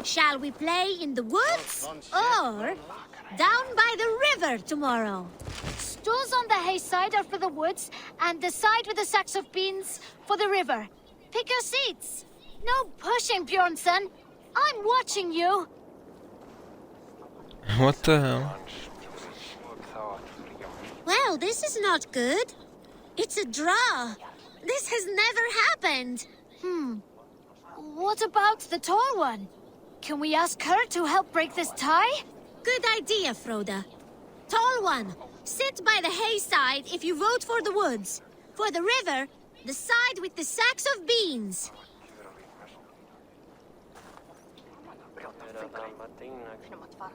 Shall we play in the woods or down by the river tomorrow? Stools on the hay side are for the woods, and the side with the sacks of beans for the river. Pick your seats. No pushing, Bjornsson. I'm watching you. What the hell? Well, this is not good. It's a draw. This has never happened. What about the tall one? Can we ask her to help break this tie? Good idea, Froda. Tall one, sit by the hay side if you vote for the woods. For the river, the side with the sacks of beans.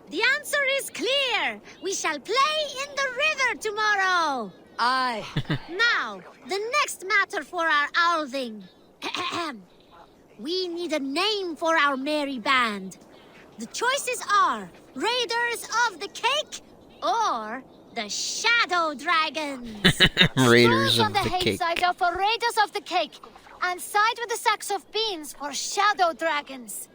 The answer is clear. We shall play in the river tomorrow. Aye. Now, the next matter for our Althing. We need a name for our merry band. The choices are Raiders of the Cake or the Shadow Dragons. Raiders Stools of on the the hay Cake. side are for Raiders of the Cake, and side with the sacks of beans for Shadow Dragons.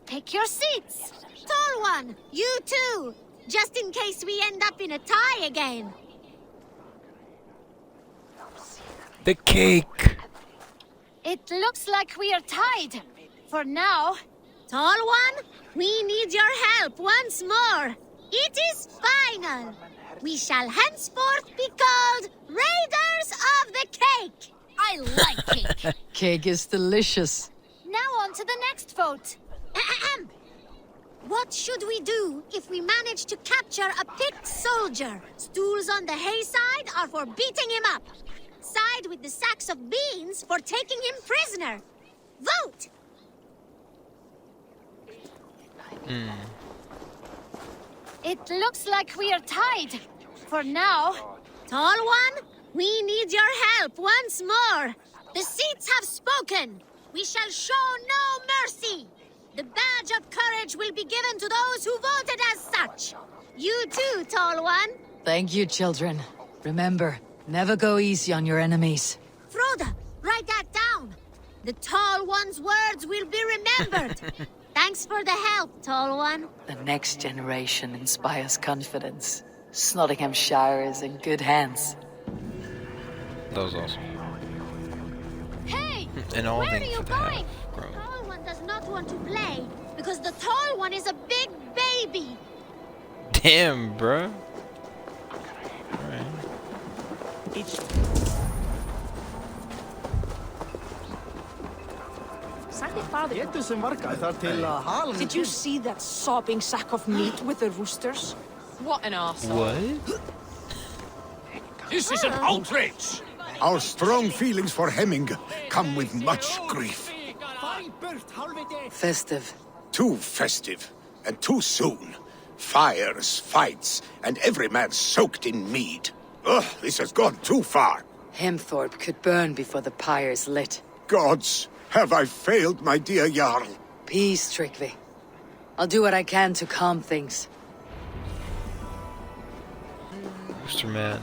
Pick your seats. Tall one, you too. Just in case we end up in a tie again. The cake. It looks like we are tied. For now. Tall one, we need your help once more. It is final. We shall henceforth be called Raiders of the Cake. I like cake. Cake is delicious. Now on to the next vote. What should we do if we manage to capture a Pict soldier? Stools on the hay side are for beating him up. Side with the sacks of beans for taking him prisoner. Vote! It looks like we are tied. For now. Tall one, we need your help once more. The seats have spoken. We shall show no mercy. The badge of courage will be given to those who voted as such. You too, Tall one. Thank you, children. Remember, never go easy on your enemies. Froda, write that down. The Tall One's words will be remembered. Thanks for the help, Tall One. The next generation inspires confidence. Nottinghamshire is in good hands. That was awesome. Hey! And all Where are things you that have going? grown. The Tall One does not want to play because the Tall One is a big baby. Damn, bruh. Alright. Did you see that sobbing sack of meat with the roosters? What an arsehole. What? This is an outrage! Our strong feelings for Hemming come with much grief. Festive. Too festive, and too soon. Fires, fights, and every man soaked in mead. Ugh, this has gone too far. Hemthorpe could burn before the pyre's lit. Gods, have I failed my dear Jarl? Peace, Trygve. I'll do what I can to calm things. Mr. Man.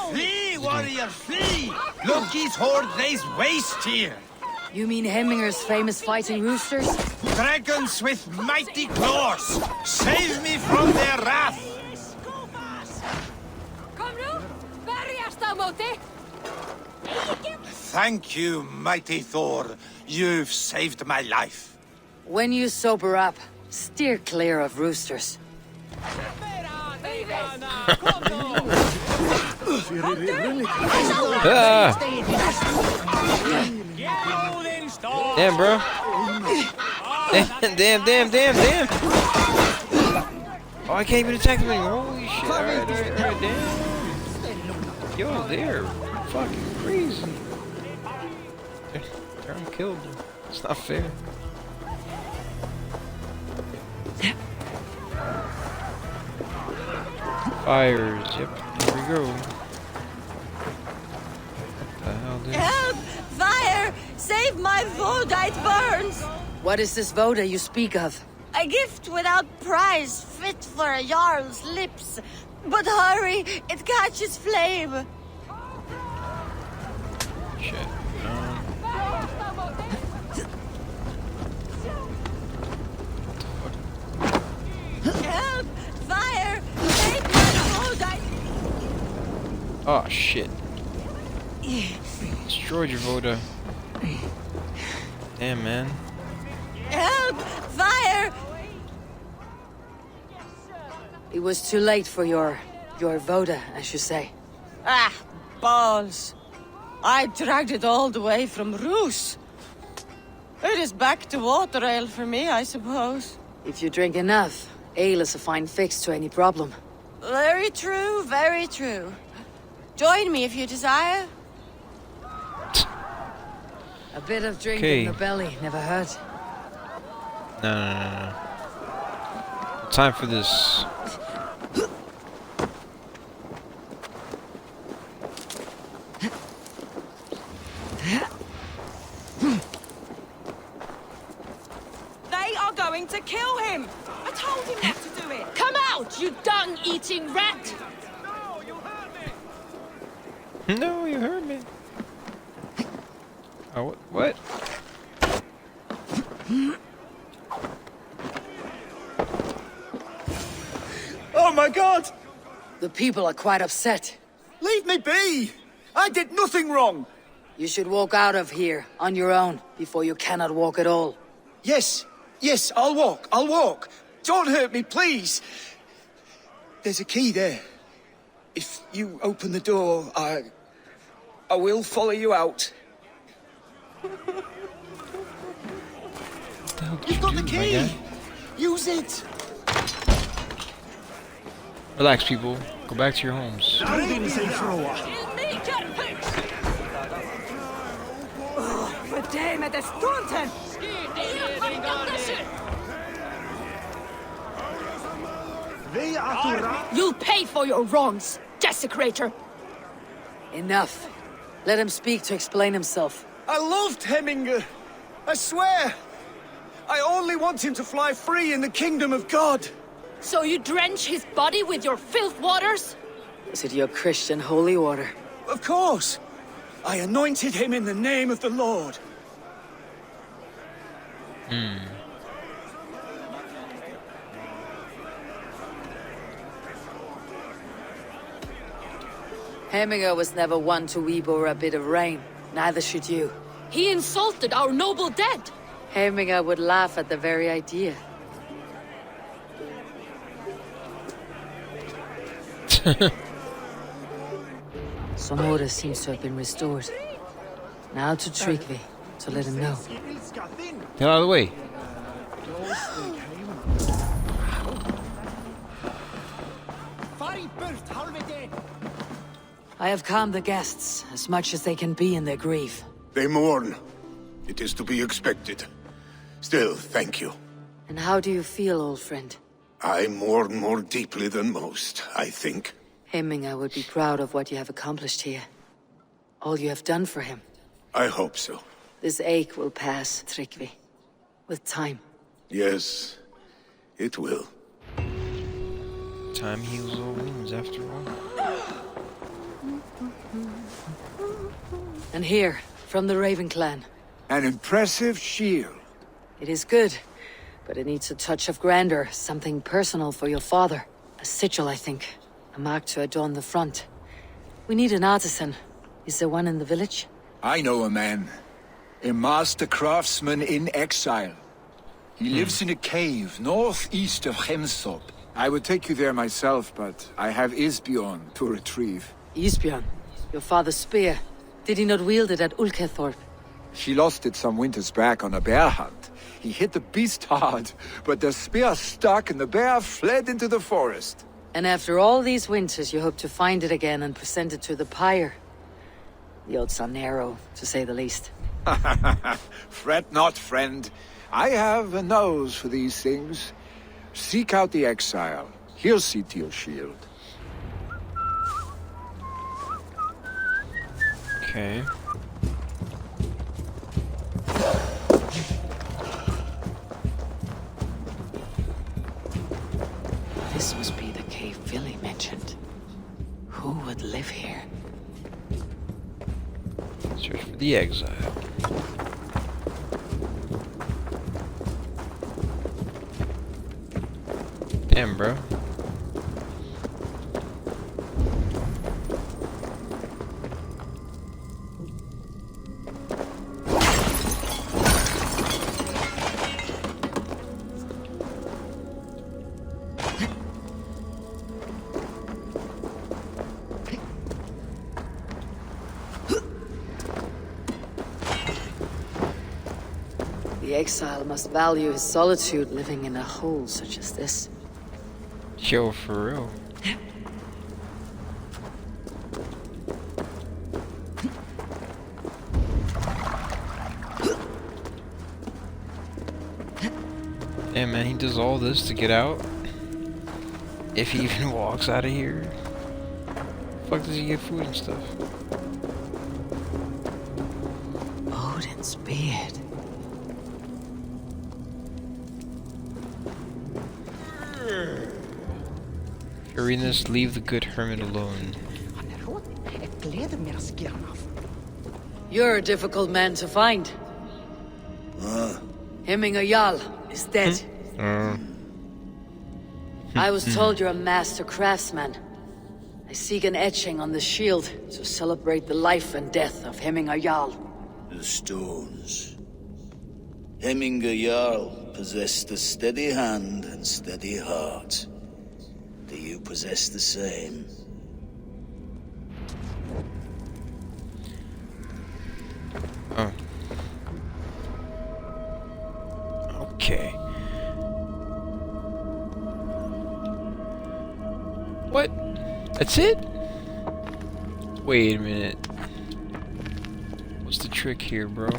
Flee, warrior, flee! Loki's horde lays waste here! You mean Hemminger's famous fighting roosters? Dragons with mighty claws! Save me from their wrath! Thank you, mighty Thor. You've saved my life. When you sober up, steer clear of roosters. Ah! Damn, bro. Damn. Oh, I can't even attack him anymore. Holy shit. Alright, damn. Yo, they're fucking crazy. They're trying to kill me. It's not fair. Fires, yep. Here we go. What the hell, dude? Help! Fire! Save my Voda, it burns! What is this Voda you speak of? A gift without price, fit for a Jarl's lips. But hurry, it catches flame. Shit. Oh shit. Destroyed your Voda. Damn, man. Help! Fire! It was too late for your Voda, as you say. Ah, balls. I dragged it all the way from Roos. It is back to water ale for me, I suppose. If you drink enough, ale is a fine fix to any problem. Very true, very true. Join me if you desire. A bit of drink Okay. in the belly never hurt. No. Time for this. They are going to kill him! I told him not to do it! Come out, you dung-eating rat! No, you heard me. Oh, what? Oh my god! The people are quite upset. Leave me be! I did nothing wrong! You should walk out of here on your own before you cannot walk at all. Yes, I'll walk. Don't hurt me, please. There's a key there. If you open the door, I will follow you out. You've got the key! Use it! Relax, people. Go back to your homes. You'll pay for your wrongs, desecrator! Enough. Let him speak to explain himself. I loved Hemminger. I swear. I only want him to fly free in the kingdom of God. So you drench his body with your filth waters? Is it your Christian holy water? Of course. I anointed him in the name of the Lord. Hemminger was never one to weep over a bit of rain. Neither should you. He insulted our noble dead! Hemminger would laugh at the very idea. Some order seems to have been restored. Now to Trygve, to let him know. Get out of the way. I have calmed the guests as much as they can be in their grief. They mourn. It is to be expected. Still, thank you. And how do you feel, old friend? I mourn more deeply than most, I think. Hemminger would be proud of what you have accomplished here. All you have done for him. I hope so. This ache will pass, Trygve. With time. Yes, it will. Time heals all wounds, after all. And here, from the Raven clan. An impressive shield. It is good, but it needs a touch of grandeur, something personal for your father. A sigil, I think. A mark to adorn the front. We need an artisan. Is there one in the village? I know a man. A master craftsman in exile. He lives in a cave northeast of Hemsop. I would take you there myself, but I have Isbjorn to retrieve. Isbjorn, your father's spear. Did he not wield it at Ulkethorpe? She lost it some winters back on a bear hunt. He hit the beast hard, but the spear stuck and the bear fled into the forest. And after all these winters, you hope to find it again and present it to the pyre. The odds are narrow, to say the least. Fret not, friend. I have a nose for these things. Seek out the exile. He'll see to your shield. Okay. This must be the cave Vili mentioned. Who would live here? Search for the Exile. Damn, bro. The exile must value his solitude living in a hole such as this. Yo, for real. Yeah, man, he does all this to get out. If he even walks out of here. Fuck does he get food and stuff? Odin's beard. If you're reading this, leave the good hermit alone. You're a difficult man to find. Hemminger Jarl is dead. I was told you're a master craftsman. I seek an etching on the shield to celebrate the life and death of Hemminger Jarl. The stones. Hemminger Jarl possessed a steady hand and steady heart. Do you possess the same? Oh. Okay. What? That's it? Wait a minute. What's the trick here, bro?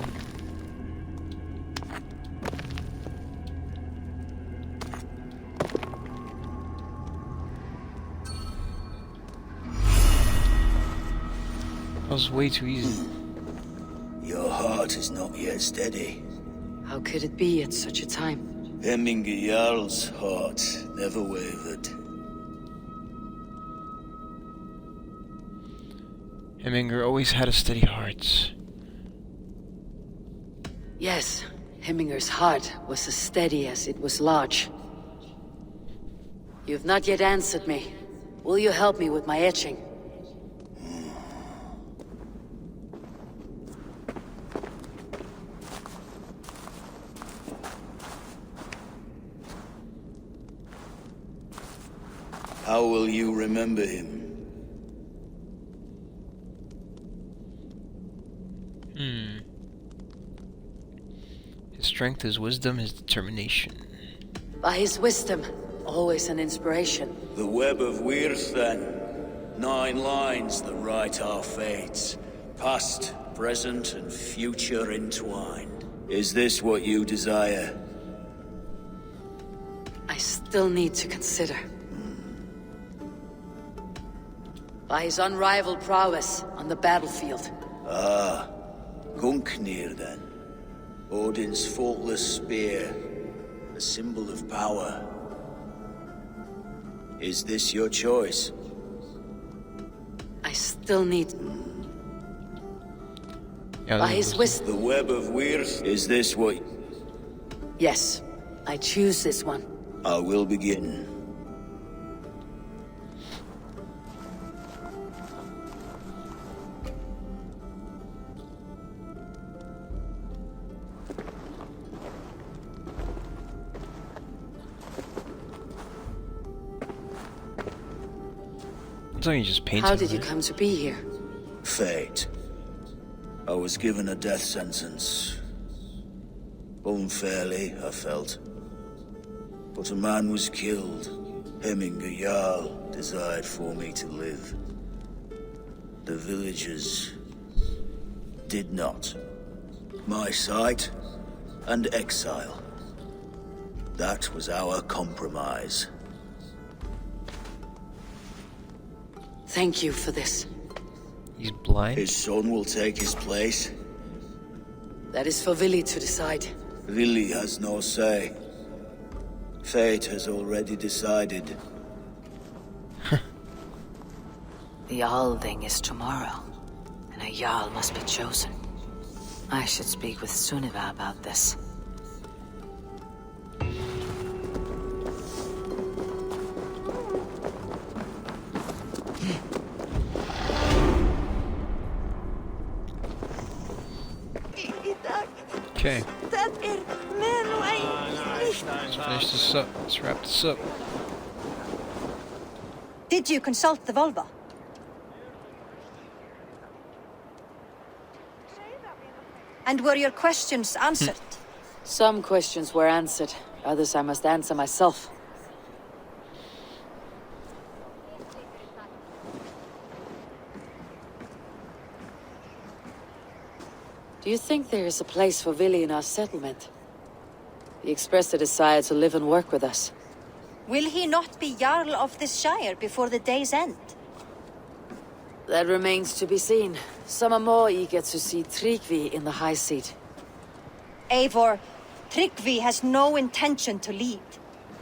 That was way too easy. Your heart is not yet steady. How could it be at such a time? Hemminger Jarl's heart never wavered. Hemminger always had a steady heart. Yes, Hemminger's heart was as steady as it was large. You've not yet answered me. Will you help me with my etching? How will you remember him? His strength, his wisdom, his determination. By his wisdom, always an inspiration. The web of Wirth, then. 9 lines that write our fates. Past, present, and future entwined. Is this what you desire? I still need to consider. By his unrivaled prowess on the battlefield. Ah, Gungnir, then. Odin's faultless spear, a symbol of power. Is this your choice? I still need... Yeah, By his wisdom... The web of Wirth, is this what... Yes, I choose this one. I will begin. So you just paint How him, did you right? come to be here? Fate. I was given a death sentence. Unfairly, I felt. But a man was killed. Hemminger Jarl desired for me to live. The villagers did not. My sight and exile. That was our compromise. Thank you for this. He's blind? His son will take his place. That is for Vili to decide. Vili has no say. Fate has already decided. The Althing is tomorrow, and a Jarl must be chosen. I should speak with Sunniva about this. Okay. Let's finish this up. Let's wrap this up. Did you consult the Volva? And were your questions answered? Some questions were answered, others I must answer myself. Do you think there is a place for Vili in our settlement? He expressed a desire to live and work with us. Will he not be Jarl of this shire before the day's end? That remains to be seen. Some are more eager to see Trygve in the high seat. Eivor, Trygve has no intention to lead.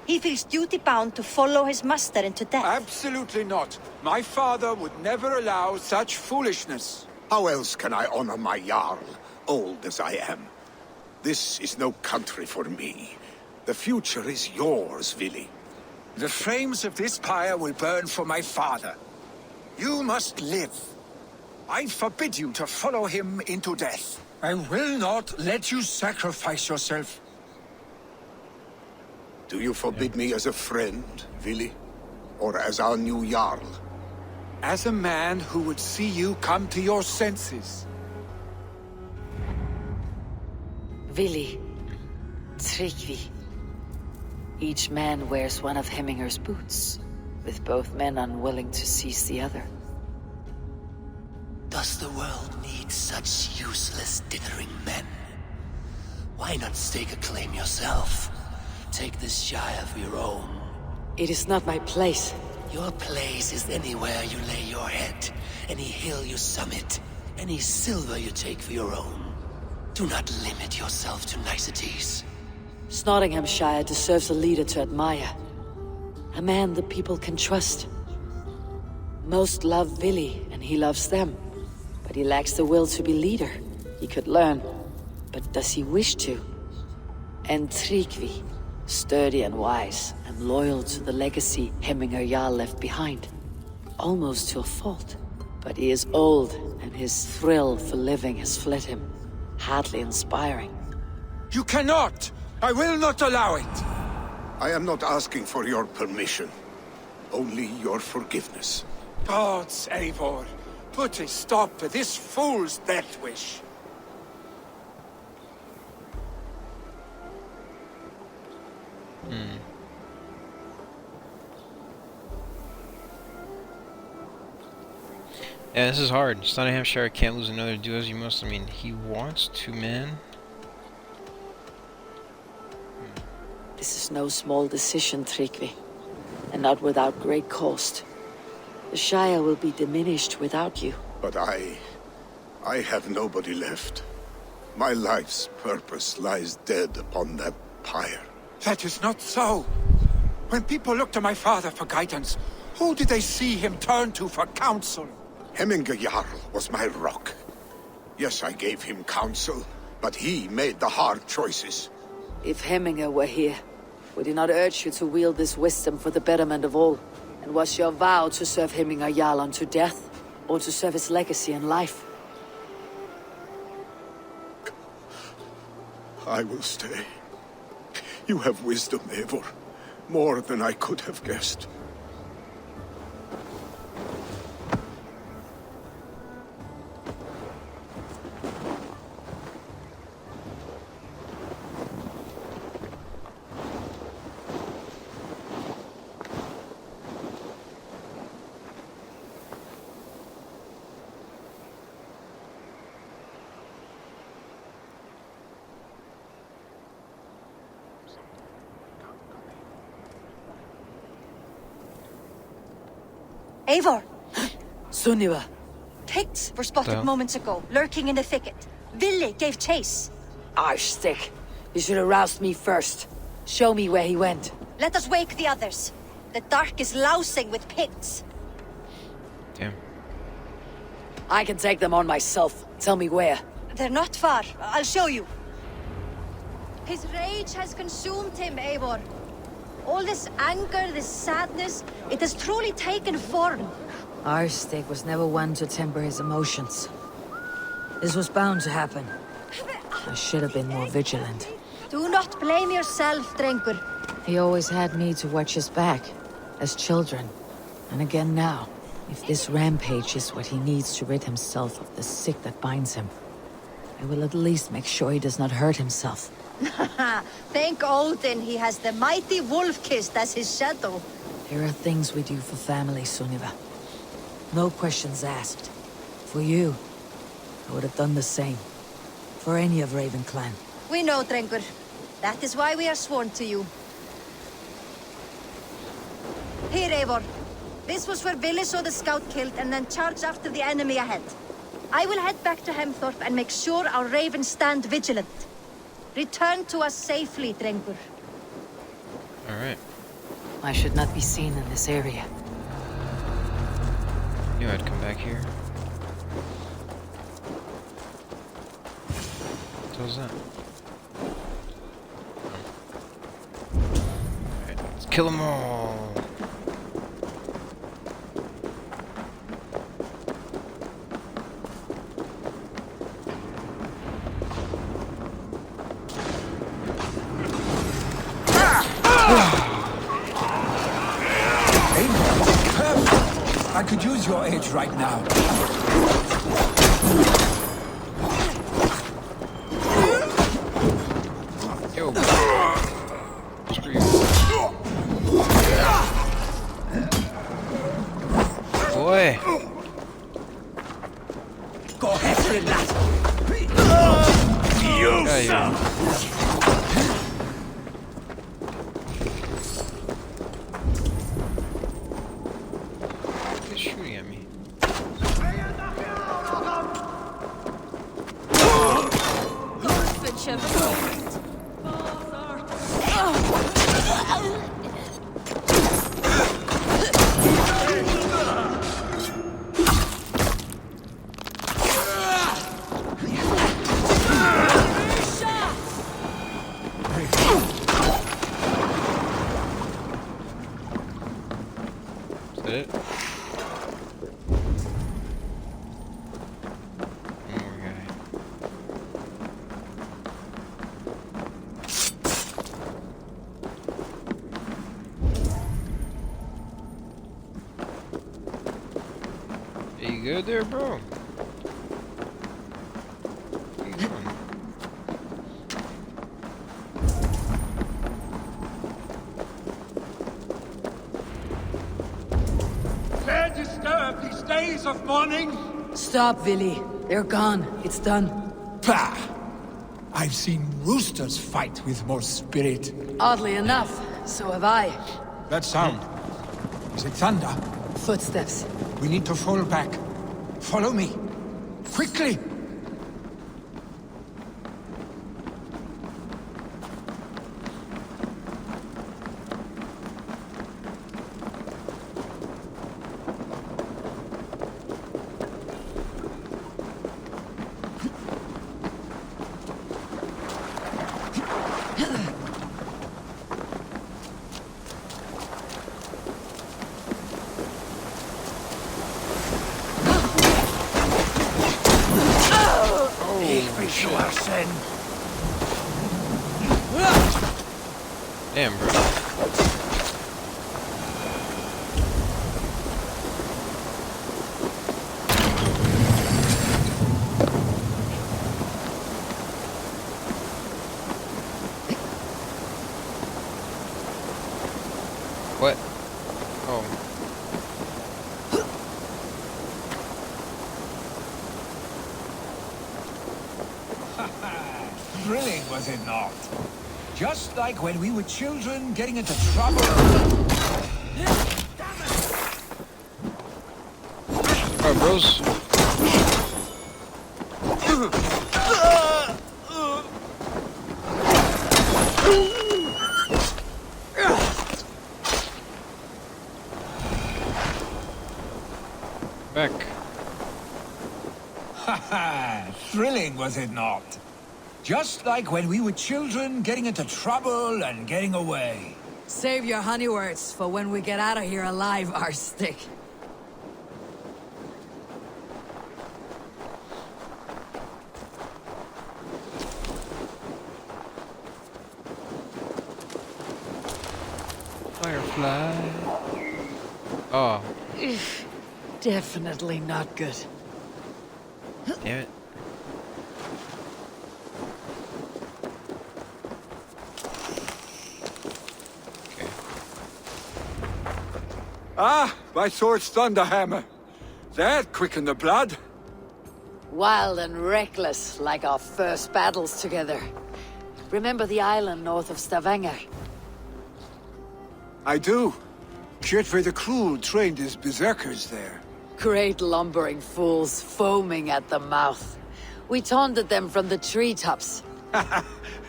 He feels duty-bound to follow his master into death. Absolutely not. My father would never allow such foolishness. How else can I honor my Jarl, old as I am? This is no country for me. The future is yours, Vili. The flames of this pyre will burn for my father. You must live. I forbid you to follow him into death. I will not let you sacrifice yourself. Do you forbid me as a friend, Vili? Or as our new Jarl? As a man who would see you come to your senses. Vili, Trygve. Each man wears one of Hemminger's boots, with both men unwilling to seize the other. Does the world need such useless, dithering men? Why not stake a claim yourself? Take this shire for your own. It is not my place. Your place is anywhere you lay your head, any hill you summit, any silver you take for your own. Do not limit yourself to niceties. Nottinghamshire deserves a leader to admire. A man the people can trust. Most love Vili, and he loves them. But he lacks the will to be leader. He could learn, but does he wish to? And Trygve, sturdy and wise, and loyal to the legacy Hemminger Jarl left behind. Almost to a fault. But he is old, and his thrill for living has fled him. Hardly inspiring. You cannot! I will not allow it! I am not asking for your permission. Only your forgiveness. Gods, Eivor, put a stop to this fool's death wish. Yeah, this is hard. Nottinghamshire can't lose another. Do as you must. I mean, he wants 2 men. This is no small decision, Trygve. And not without great cost. The Shire will be diminished without you. But I have nobody left. My life's purpose lies dead upon that pyre. That is not so. When people look to my father for guidance, who did they see him turn to for counsel? Hemminger Jarl was my rock. Yes, I gave him counsel, but he made the hard choices. If Hemminger were here, would he not urge you to wield this wisdom for the betterment of all? And was your vow to serve Hemminger Jarl unto death, or to serve his legacy in life? I will stay. You have wisdom, Eivor. More than I could have guessed. Eivor! Sunniva! Picts were spotted moments ago, lurking in the thicket. Vili gave chase. Arshstick! You should have roused me first. Show me where he went. Let us wake the others. The dark is lousing with Picts. Damn. I can take them on myself. Tell me where. They're not far. I'll show you. His rage has consumed him, Eivor. All this anger, this sadness, it has truly taken form. Arshstick was never one to temper his emotions. This was bound to happen. I should have been more vigilant. Do not blame yourself, Drengur. He always had me to watch his back, as children. And again now, if this rampage is what he needs to rid himself of the sick that binds him, I will at least make sure he does not hurt himself. Thank Odin he has the mighty Wolf-Kissed as his shadow. There are things we do for family, Sunniva. No questions asked. For you, I would have done the same. For any of Raven clan. We know, Drengur. That is why we are sworn to you. Here, Eivor. This was where Vili saw the scout killed and then charged after the enemy ahead. I will head back to Hemthorpe and make sure our ravens stand vigilant. Return to us safely, Drengur. Alright. I should not be seen in this area. Knew I'd come back here. What was that? Alright, let's kill them all! I could use your aid right now. Yo. Screw you. Boy. Go ahead, lad. He's shooting at me. Is that it? One more guy. Are you good there, bro? Where you going? Dare disturb these days of mourning? Stop, Vili. They're gone. It's done. Bah! I've seen roosters fight with more spirit. Oddly enough, so have I. That sound. Is it thunder? Footsteps. We need to fall back. Follow me. Quickly! Damn, bro. What? Oh. Thrilling, was it not? Just like when we were children getting into trouble. Alright, bros. Back. Haha, thrilling, was it not? Just like when we were children getting into trouble and getting away. Save your honey words for when we get out of here alive, our stick. Firefly. Oh. Definitely not good. Damn it. Ah, my sword's thunderhammer. That quickened the blood. Wild and reckless, like our first battles together. Remember the island north of Stavanger? I do. Trygve the Cruel trained his berserkers there. Great lumbering fools, foaming at the mouth. We taunted them from the treetops.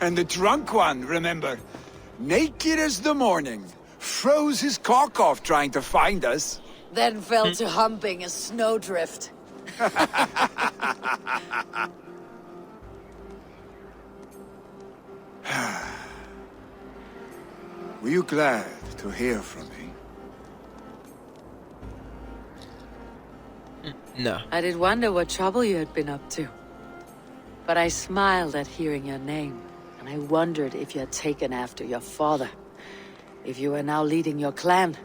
And the drunk one, remember? Naked as the morning. Froze his cock off trying to find us. Then fell to humping a snowdrift. Were you glad to hear from me? No. I did wonder what trouble you had been up to. But I smiled at hearing your name, and I wondered if you had taken after your father. If you were now leading your clan.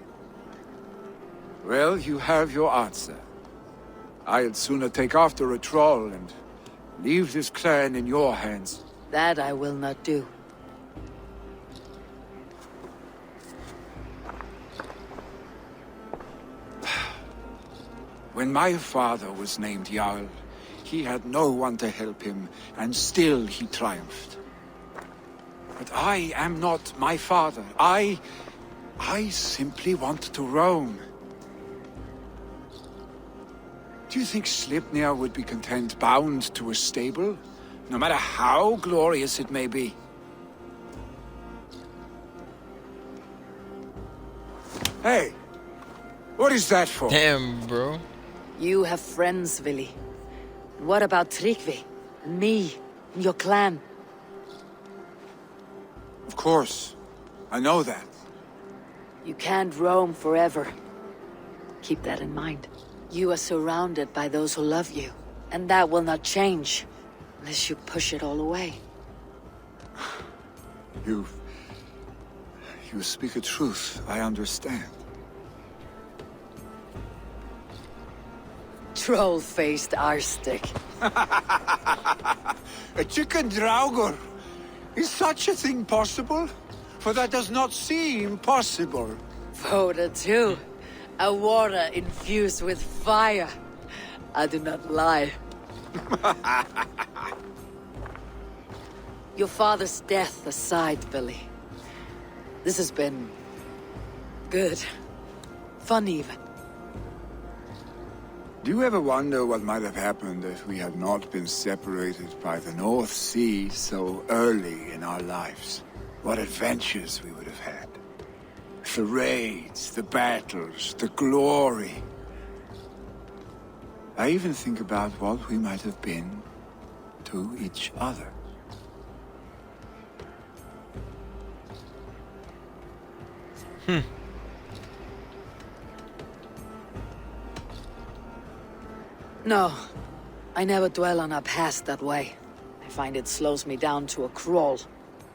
Well, you have your answer. I'd sooner take after a troll and leave this clan in your hands. That I will not do. When my father was named Jarl, he had no one to help him, and still he triumphed. But I am not my father. I simply want to roam. Do you think Sleipnir would be content bound to a stable, no matter how glorious it may be? Hey, what is that for? Damn, bro. You have friends, Vili. What about Trygve? And me? And your clan? Of course. I know that. You can't roam forever. Keep that in mind. You are surrounded by those who love you. And that will not change. Unless you push it all away. You speak a truth, I understand. Troll-faced arstick. A chicken draugr! Is such a thing possible? For that does not seem possible. Voda too. A water infused with fire. I do not lie. Your father's death aside, Vili. This has been... good. Fun even. Do you ever wonder what might have happened if we had not been separated by the North Sea so early in our lives? What adventures we would have had. The raids, the battles, the glory. I even think about what we might have been to each other. No, I never dwell on our past that way. I find it slows me down to a crawl,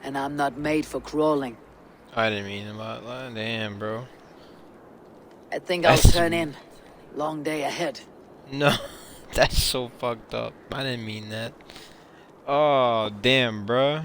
and I'm not made for crawling. I didn't mean about that. Damn, bro. I think I'll turn in. Long day ahead. No, that's so fucked up. I didn't mean that. Oh, damn, bro.